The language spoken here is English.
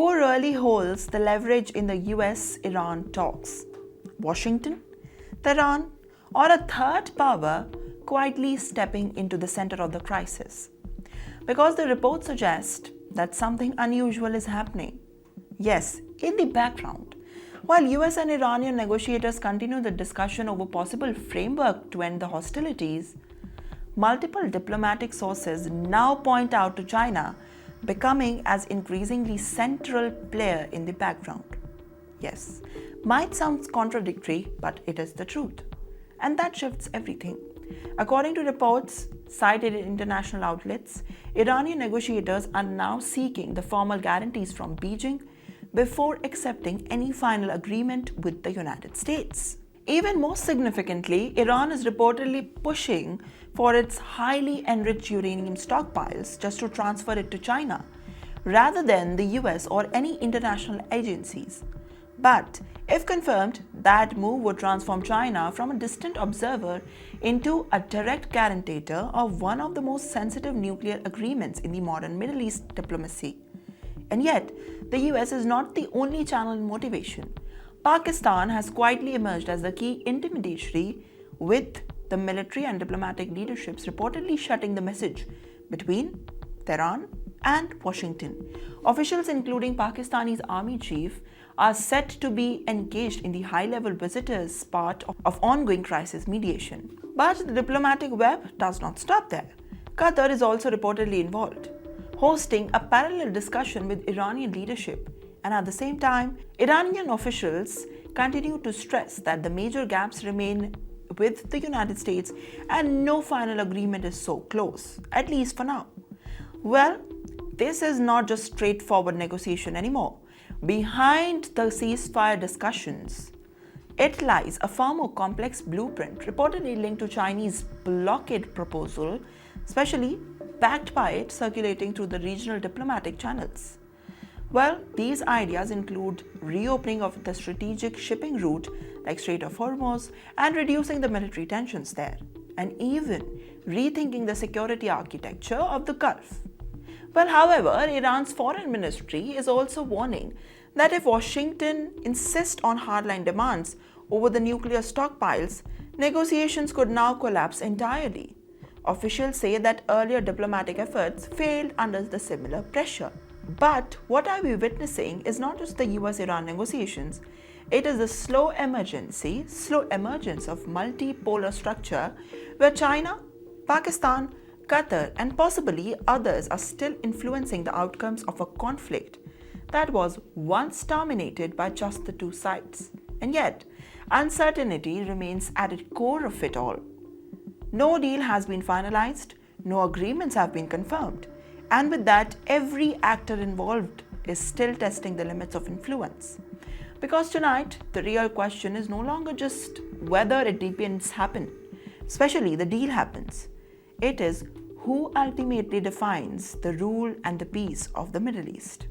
Who really holds the leverage in the US-Iran talks? Washington, Tehran, or a third power quietly stepping into the center of the crisis? Because the reports suggest that something unusual is happening. Yes, in the background. While US and Iranian negotiators continue the discussion over possible framework to end the hostilities, multiple diplomatic sources now point out to China becoming as increasingly central player in the background. Yes, might sound contradictory, but it is the truth. And that shifts everything. According to reports cited in international outlets, Iranian negotiators are now seeking the formal guarantees from Beijing before accepting any final agreement with the United States. Even more significantly, Iran is reportedly pushing for its highly enriched uranium stockpiles just to transfer it to China, rather than the US or any international agencies. But if confirmed, that move would transform China from a distant observer into a direct guarantor of one of the most sensitive nuclear agreements in the modern Middle East diplomacy. And yet, the US is not the only channel in motivation. Pakistan has quietly emerged as the key intermediary, with the military and diplomatic leaderships reportedly shutting the message between Tehran and Washington. Officials, including Pakistani's army chief, are set to be engaged in the high-level visitors part of ongoing crisis mediation. But the diplomatic web does not stop there. Qatar is also reportedly involved, hosting a parallel discussion with Iranian leadership. And at the same time, Iranian officials continue to stress that the major gaps remain with the United States and no final agreement is so close, at least for now. Well, this is not just straightforward negotiation anymore. Behind the ceasefire discussions, it lies a far more complex blueprint reportedly linked to Chinese blockade proposal, especially backed by it circulating through the regional diplomatic channels. Well, these ideas include reopening of the strategic shipping route like Strait of Hormuz and reducing the military tensions there, and even rethinking the security architecture of the Gulf. Well, however, Iran's foreign ministry is also warning that if Washington insists on hardline demands over the nuclear stockpiles, negotiations could now collapse entirely. Officials say that earlier diplomatic efforts failed under the similar pressure. But what are we witnessing is not just the US-Iran negotiations, it is the slow emergence of multipolar structure where China, Pakistan, Qatar, and possibly others are still influencing the outcomes of a conflict that was once dominated by just the two sides. And yet, uncertainty remains at the core of it all. No deal has been finalized, no agreements have been confirmed, and with that, every actor involved is still testing the limits of influence. Because tonight, the real question is no longer just whether a deal happens, especially the deal happens. It is who ultimately defines the rule and the peace of the Middle East.